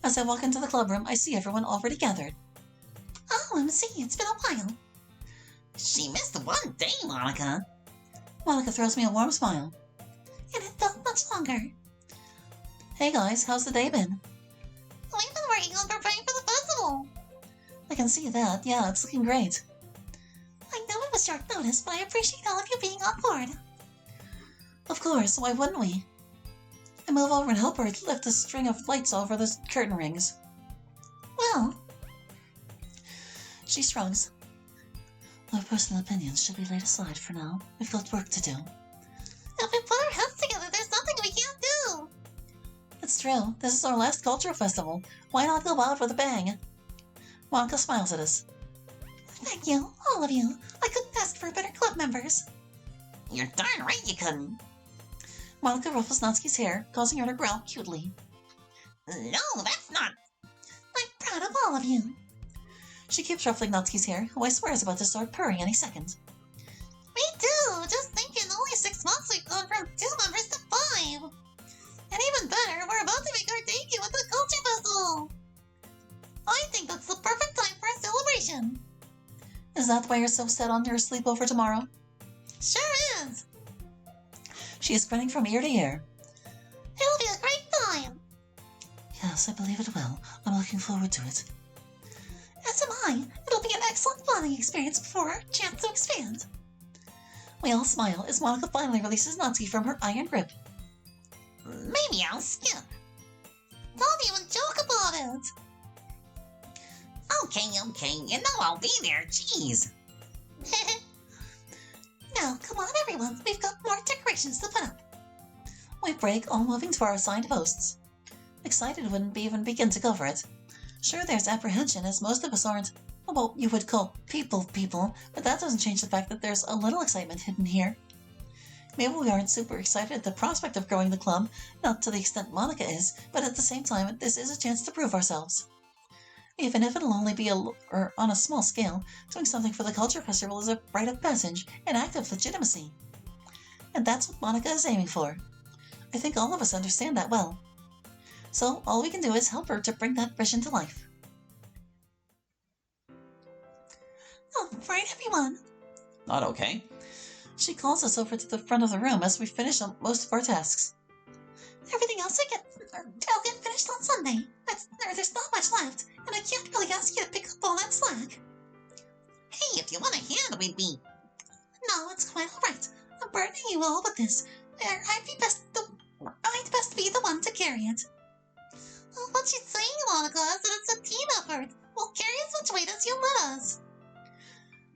As I walk into the clubroom, I see everyone already gathered. Oh, MC, it's been a while. She missed one day, Monica. Monica throws me a warm smile. And it felt much longer. Hey guys, how's the day been? We've been working on preparing for the festival. I can see that. Yeah, it's looking great. I know it was short notice, but I appreciate all of you being on board. Of course, why wouldn't we? I move over and help her lift a string of lights over the curtain rings. Well, she shrugs. Our personal opinions should be laid aside for now. We've got work to do. If we put our heads together, there's nothing we can't do. It's true. This is our last cultural festival. Why not go out with a bang? Monica smiles at us. Thank you, all of you. I couldn't ask for better club members. You're darn right you couldn't. Monica ruffles Natsuki's hair, causing her to growl cutely. No, that's not... I'm proud of all of you. She keeps ruffling Natsuki's hair, who I swear is about to start purring any second. Me too! Just think in only 6 months we've gone from 2 members to 5! And even better, we're about to make our debut at the Culture Festival! I think that's the perfect time for a celebration! Is that why you're so set on your sleepover tomorrow? Sure is! She is grinning from ear to ear. It'll be a great time! Yes, I believe it will. I'm looking forward to it. As am I. It'll be an excellent bonding experience before our chance to expand. We all smile as Monica finally releases Natsuki from her iron grip. Maybe I'll skip. Don't even joke about it! Okay, you know I'll be there, jeez. Now, come on everyone, we've got more decorations to put up. We break, all moving to our assigned hosts. Excited wouldn't even begin to cover it. Sure, there's apprehension, as most of us aren't, well, you would call people, but that doesn't change the fact that there's a little excitement hidden here. Maybe we aren't super excited at the prospect of growing the club, not to the extent Monica is, but at the same time, this is a chance to prove ourselves. Even if it'll only be on a small scale, doing something for the Culture Festival is a rite of passage, an act of legitimacy. And that's what Monica is aiming for. I think all of us understand that well. So all we can do is help her to bring that vision to life. All right, everyone. Not okay. She calls us over to the front of the room as we finish up most of our tasks. Everything else I'll get finished on Sunday. There's not much left, and I can't really ask you to pick up all that slack. Hey, if you want a hand, we'd be... No, it's quite alright. I'm burdening you all with this. I'd best be the one to carry it. Well, what she's saying, Monica, is that it's a team effort. We'll carry as much weight as you let us.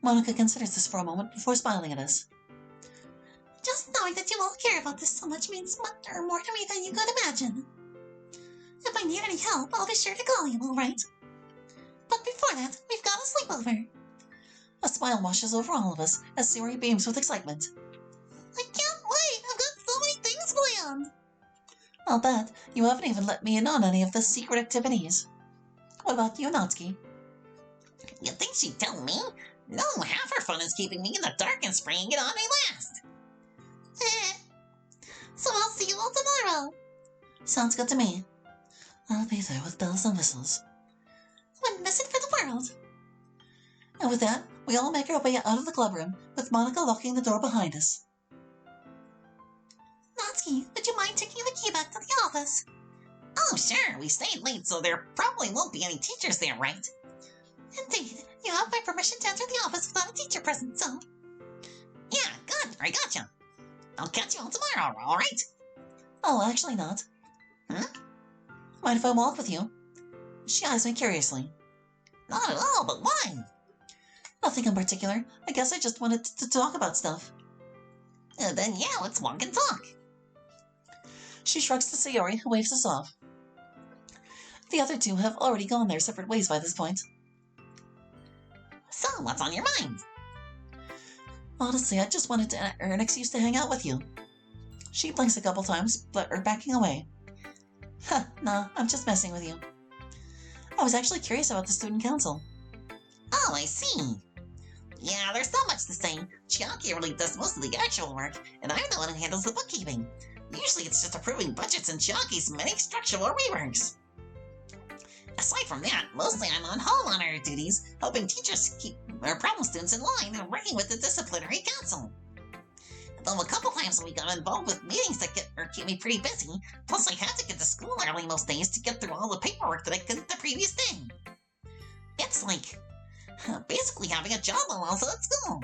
Monica considers this for a moment before smiling at us. Just knowing that you all care about this so much means more to me than you could imagine. If I need any help, I'll be sure to call you, alright? But before that, we've got a sleepover. A smile washes over all of us as Siri beams with excitement. I can't wait! I've got so many things planned! I'll bet you haven't even let me in on any of the secret activities. What about you, Natsuki? You think she'd tell me? No, half her fun is keeping me in the dark and spraying it on me last. So I'll see you all tomorrow. Sounds good to me. I'll be there with bells and whistles. Wouldn't miss it for the world. And with that, we all make our way out of the clubroom, with Monica locking the door behind us. Natsuki, would you mind taking the key back to the office? Oh, sure. We stayed late, so there probably won't be any teachers there, right? Indeed. You have my permission to enter the office without a teacher present, so... Yeah, good. I gotcha. I'll catch you all tomorrow, all right? Oh, actually not. Huh? Mind if I walk with you? She eyes me curiously. Not at all, but why? Nothing in particular. I guess I just wanted to talk about stuff. Then yeah, let's walk and talk. She shrugs to Sayori, who waves us off. The other two have already gone their separate ways by this point. So, what's on your mind? Honestly, I just wanted to earn an excuse to hang out with you. She blinks a couple times, but are backing away. Ha, nah, I'm just messing with you. I was actually curious about the student council. Oh, I see. Yeah, there's so much to say. Chiaki really does most of the actual work, and I'm the one who handles the bookkeeping. Usually it's just approving budgets and Chiaki's many structural reworks. Aside from that, mostly I'm on hall monitor duties, helping teachers keep their problem students in line and working with the disciplinary council. Though a couple times a week I'm involved with meetings that keep me pretty busy, plus I have to get to school early most days to get through all the paperwork that I couldn't the previous day. It's like basically having a job while also at school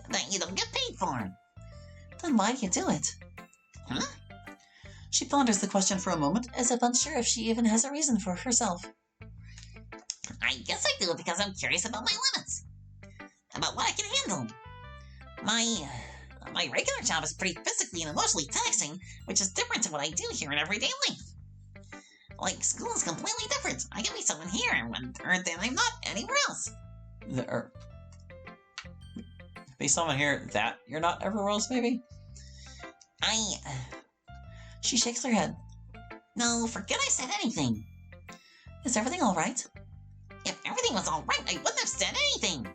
that you don't get paid for. Then why do you do it? Huh? She ponders the question for a moment, as if unsure if she even has a reason for herself. I guess I do it because I'm curious about my limits, about what I can handle. My regular job is pretty physically and emotionally taxing, which is different to what I do here in everyday life. Like, school is completely different. I can be someone here and then I'm not anywhere else. Be someone here that you're not everywhere else, maybe? She shakes her head. No, forget I said anything. Is everything all right? If everything was all right, I wouldn't have said anything.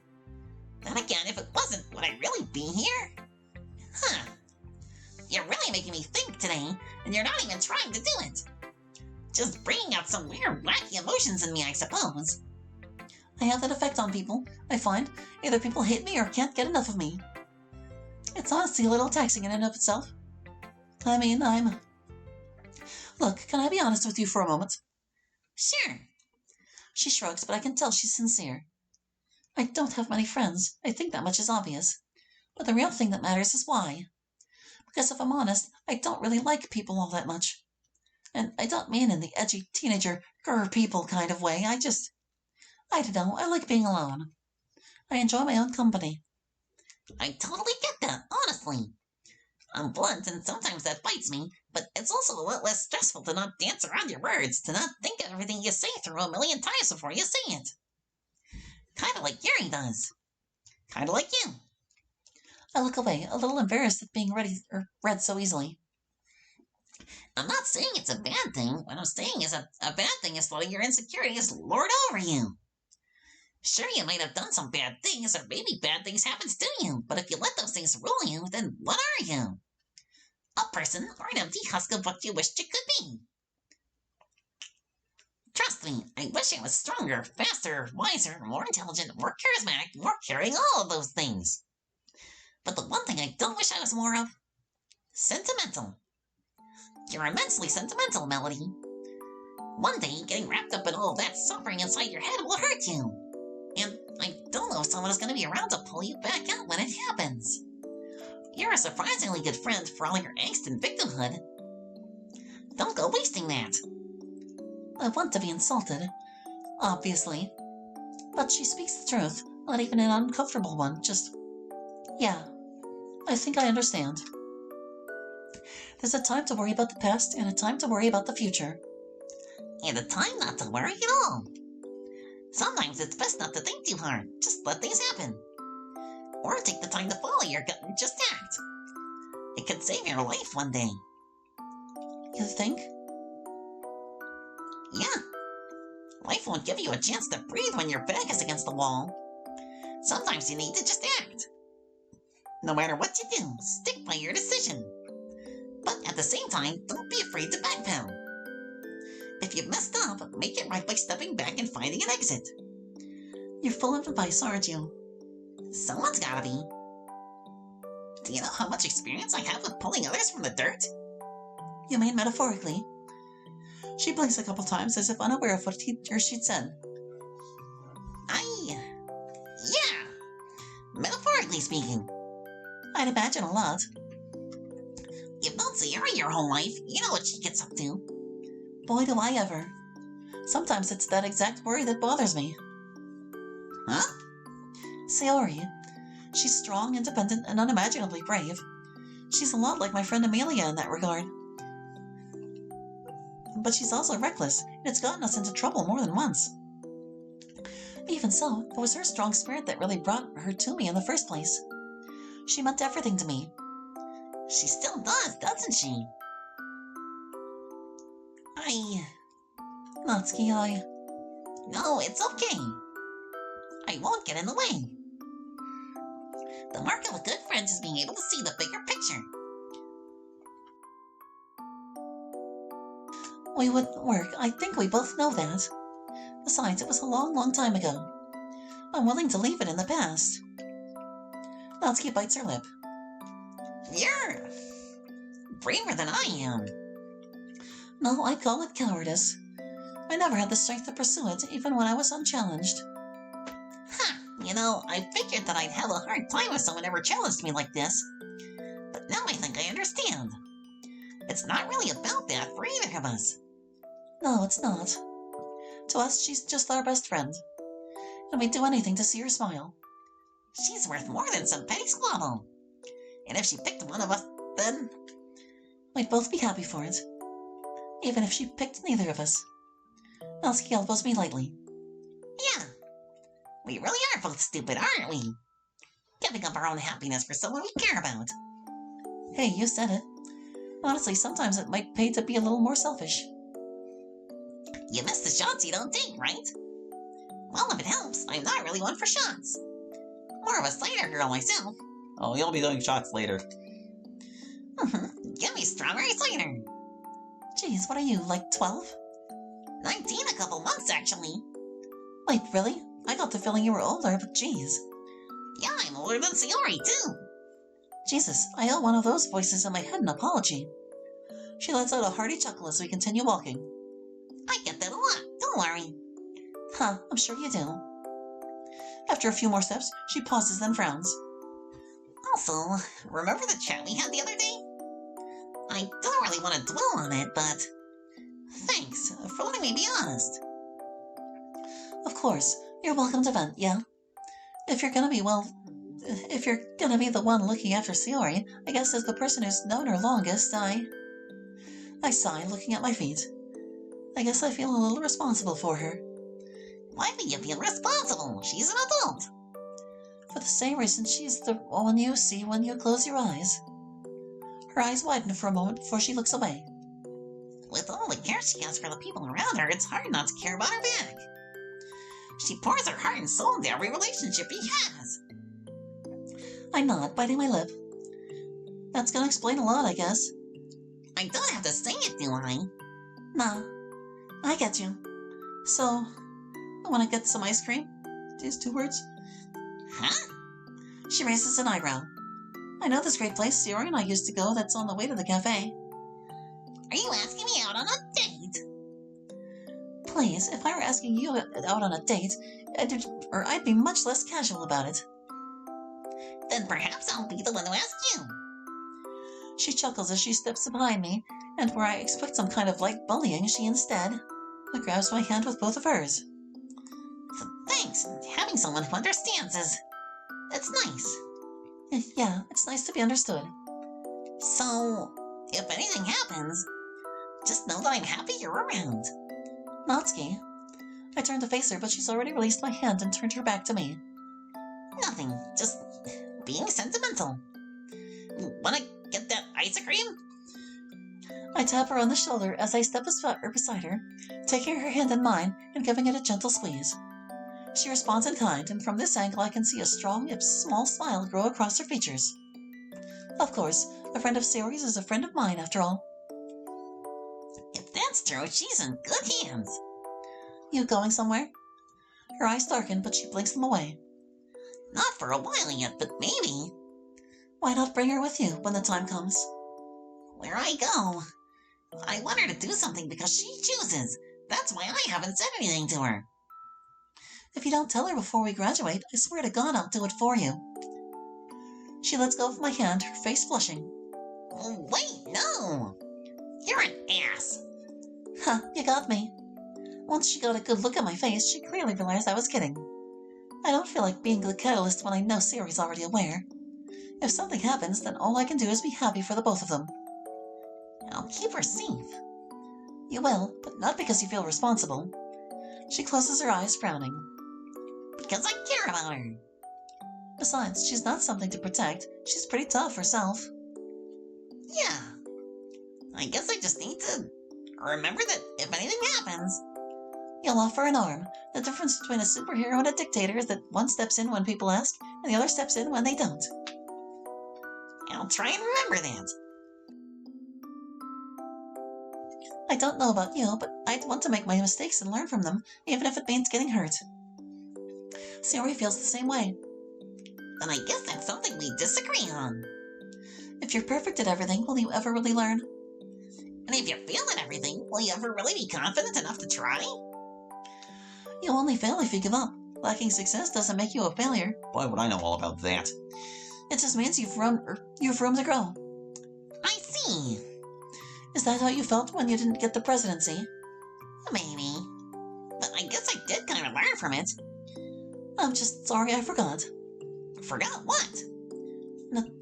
Then again, if it wasn't, would I really be here? Huh. You're really making me think today, and you're not even trying to do it. Just bringing out some weird, wacky emotions in me, I suppose. I have that effect on people, I find. Either people hate me or can't get enough of me. It's honestly a little taxing in and of itself. I mean, Look, can I be honest with you for a moment? Sure. She shrugs, but I can tell she's sincere. I don't have many friends. I think that much is obvious. But the real thing that matters is why. Because if I'm honest, I don't really like people all that much. And I don't mean in the edgy teenager, grr people kind of way. I don't know, I like being alone. I enjoy my own company. I totally get that, honestly. I'm blunt, and sometimes that bites me, but it's also a lot less stressful to not dance around your words, to not think of everything you say through a million times before you say it. Kinda like Yuri does. Kinda like you. I look away, a little embarrassed at being read so easily. I'm not saying it's a bad thing. What I'm saying is a bad thing is letting your insecurities lord over you. Sure, you might have done some bad things, or maybe bad things happen to you, but if you let those things rule you, then what are you? A person, or an empty husk of what you wished you could be. Trust me, I wish I was stronger, faster, wiser, more intelligent, more charismatic, more caring, all of those things. But the one thing I don't wish I was more of? Sentimental. You're immensely sentimental, Melody. One day, getting wrapped up in all that suffering inside your head will hurt you. And I don't know if someone is going to be around to pull you back out when it happens. You're a surprisingly good friend for all your angst and victimhood. Don't go wasting that. I want to be insulted, obviously. But she speaks the truth, not even an uncomfortable one, just... Yeah, I think I understand. There's a time to worry about the past and a time to worry about the future. And a time not to worry at all. Sometimes it's best not to think too hard, just let things happen. Or take the time to follow your gut and just act. It could save your life one day. You think? Yeah. Life won't give you a chance to breathe when your back is against the wall. Sometimes you need to just act. No matter what you do, stick by your decision. But at the same time, don't be afraid to backpedal. If you've messed up, make it right by stepping back and finding an exit. You're full of advice, aren't you? Someone's gotta be. Do you know how much experience I have with pulling others from the dirt? You mean metaphorically? She blinks a couple times as if unaware of what she'd said. Yeah. Metaphorically speaking. I'd imagine a lot. You've known Sierra your whole life. You know what she gets up to. Boy, do I ever. Sometimes it's that exact worry that bothers me. Huh? Sayori. She's strong, independent, and unimaginably brave. She's a lot like my friend Amelia in that regard. But she's also reckless, and it's gotten us into trouble more than once. Even so, it was her strong spirit that really brought her to me in the first place. She meant everything to me. She still does, doesn't she? Natsuki, No, it's okay. I won't get in the way. The mark of a good friend is being able to see the bigger picture. We wouldn't work. I think we both know that. Besides, it was a long, long time ago. I'm willing to leave it in the past. Natsuki bites her lip. You're braver than I am. No, I call it cowardice. I never had the strength to pursue it, even when I was unchallenged. Huh, I figured that I'd have a hard time if someone ever challenged me like this. But now I think I understand. It's not really about that for either of us. No, it's not. To us, she's just our best friend. And we'd do anything to see her smile. She's worth more than some petty squabble. And if she picked one of us, then we'd both be happy for it. Even if she picked neither of us. Natsuki elbows me lightly. Yeah, we really are both stupid, aren't we? Giving up our own happiness for someone we care about. Hey, you said it. Honestly, sometimes it might pay to be a little more selfish. You miss the shots you don't take, right? Well, if it helps, I'm not really one for shots. More of a cider girl myself. Oh, you'll be doing shots later. Give me strawberry cider. Geez, what are you, like 12? 19 a couple months, actually. Wait, really? I got the feeling you were older, but geez. Yeah, I'm older than Sayori, too. Jesus, I owe one of those voices in my head an apology. She lets out a hearty chuckle as we continue walking. I get that a lot, don't worry. Huh, I'm sure you do. After a few more steps, she pauses then frowns. Also, remember the chat we had the other day? I don't really want to dwell on it, but thanks for letting me be honest. Of course, you're welcome to vent, yeah? If you're gonna be the one looking after Sayori, I guess as the person who's known her longest, I sigh, looking at my feet. I guess I feel a little responsible for her. Why do you feel responsible? She's an adult. For the same reason she's the one you see when you close your eyes. Her eyes widen for a moment before she looks away. With all the care she has for the people around her, it's hard not to care about her back. She pours her heart and soul into every relationship he has. I nod, biting my lip. That's gonna explain a lot, I guess. I don't have to say it, do I? Nah, I get you. So, I want to get some ice cream? These 2 words. Huh? She raises an eyebrow. I know this great place Sayori and I used to go that's on the way to the cafe. Are you asking me out on a date? Please, if I were asking you out on a date, I'd be much less casual about it. Then perhaps I'll be the one to ask you. She chuckles as she steps behind me, and where I expect some kind of light bullying, she instead grabs my hand with both of hers. So thanks. Having someone who understands it's nice. Yeah, it's nice to be understood. So, if anything happens, just know that I'm happy you're around. Natsuki. I turn to face her, but she's already released my hand and turned her back to me. Nothing, just being sentimental. Wanna get that ice cream? I tap her on the shoulder as I step beside her, taking her hand in mine and giving it a gentle squeeze. She responds in kind, and from this angle I can see a strong yet small smile grow across her features. Of course, a friend of Sayori's is a friend of mine, after all. If that's true, she's in good hands. You going somewhere? Her eyes darken, but she blinks them away. Not for a while yet, but maybe. Why not bring her with you when the time comes? Where I go, I want her to do something because she chooses. That's why I haven't said anything to her. If you don't tell her before we graduate, I swear to God I'll do it for you. She lets go of my hand, her face flushing. Wait, no! You're an ass! Ha, you got me. Once she got a good look at my face, she clearly realized I was kidding. I don't feel like being the catalyst when I know Sayori's already aware. If something happens, then all I can do is be happy for the both of them. I'll keep her safe. You will, but not because you feel responsible. She closes her eyes, frowning. Because I care about her. Besides, she's not something to protect. She's pretty tough herself. Yeah. I guess I just need to remember that if anything happens... You'll offer an arm. The difference between a superhero and a dictator is that one steps in when people ask, and the other steps in when they don't. I'll try and remember that. I don't know about you, but I'd want to make my mistakes and learn from them, even if it means getting hurt. Sayori feels the same way. Then I guess that's something we disagree on. If you're perfect at everything, will you ever really learn? And if you fail at everything, will you ever really be confident enough to try? You'll only fail if you give up. Lacking success doesn't make you a failure. Why would I know all about that? It just means you've room to grow. I see. Is that how you felt when you didn't get the presidency? Maybe. But I guess I did kind of learn from it. I'm just sorry I forgot. Forgot what?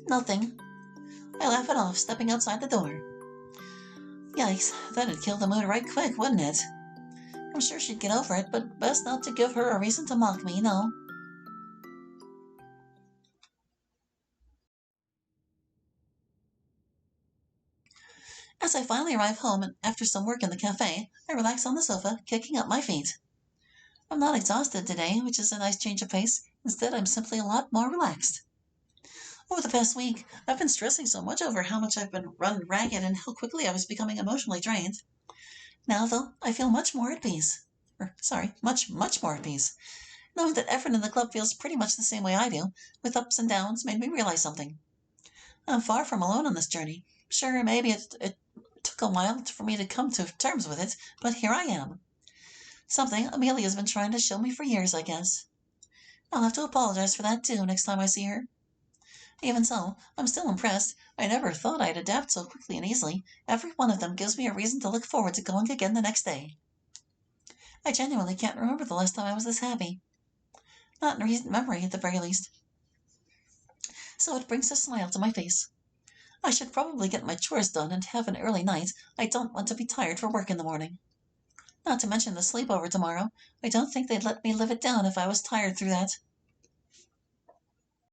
Nothing. I laugh it off, stepping outside the door. Yikes, that'd kill the mood right quick, wouldn't it? I'm sure she'd get over it, but best not to give her a reason to mock me, no. As I finally arrive home and after some work in the cafe, I relax on the sofa, kicking up my feet. I'm not exhausted today, which is a nice change of pace. Instead, I'm simply a lot more relaxed. Over the past week, I've been stressing so much over how much I've been run ragged and how quickly I was becoming emotionally drained. Now, though, I feel much more at peace. Much more at peace. Knowing that everyone in the club feels pretty much the same way I do, with ups and downs, made me realize something. I'm far from alone on this journey. Sure, maybe it took a while for me to come to terms with it, but here I am. Something Amelia's been trying to show me for years, I guess. I'll have to apologize for that, too, next time I see her. Even so, I'm still impressed. I never thought I'd adapt so quickly and easily. Every one of them gives me a reason to look forward to going again the next day. I genuinely can't remember the last time I was this happy. Not in recent memory, at the very least. So it brings a smile to my face. I should probably get my chores done and have an early night. I don't want to be tired for work in the morning. Not to mention the sleepover tomorrow. I don't think they'd let me live it down if I was tired through that.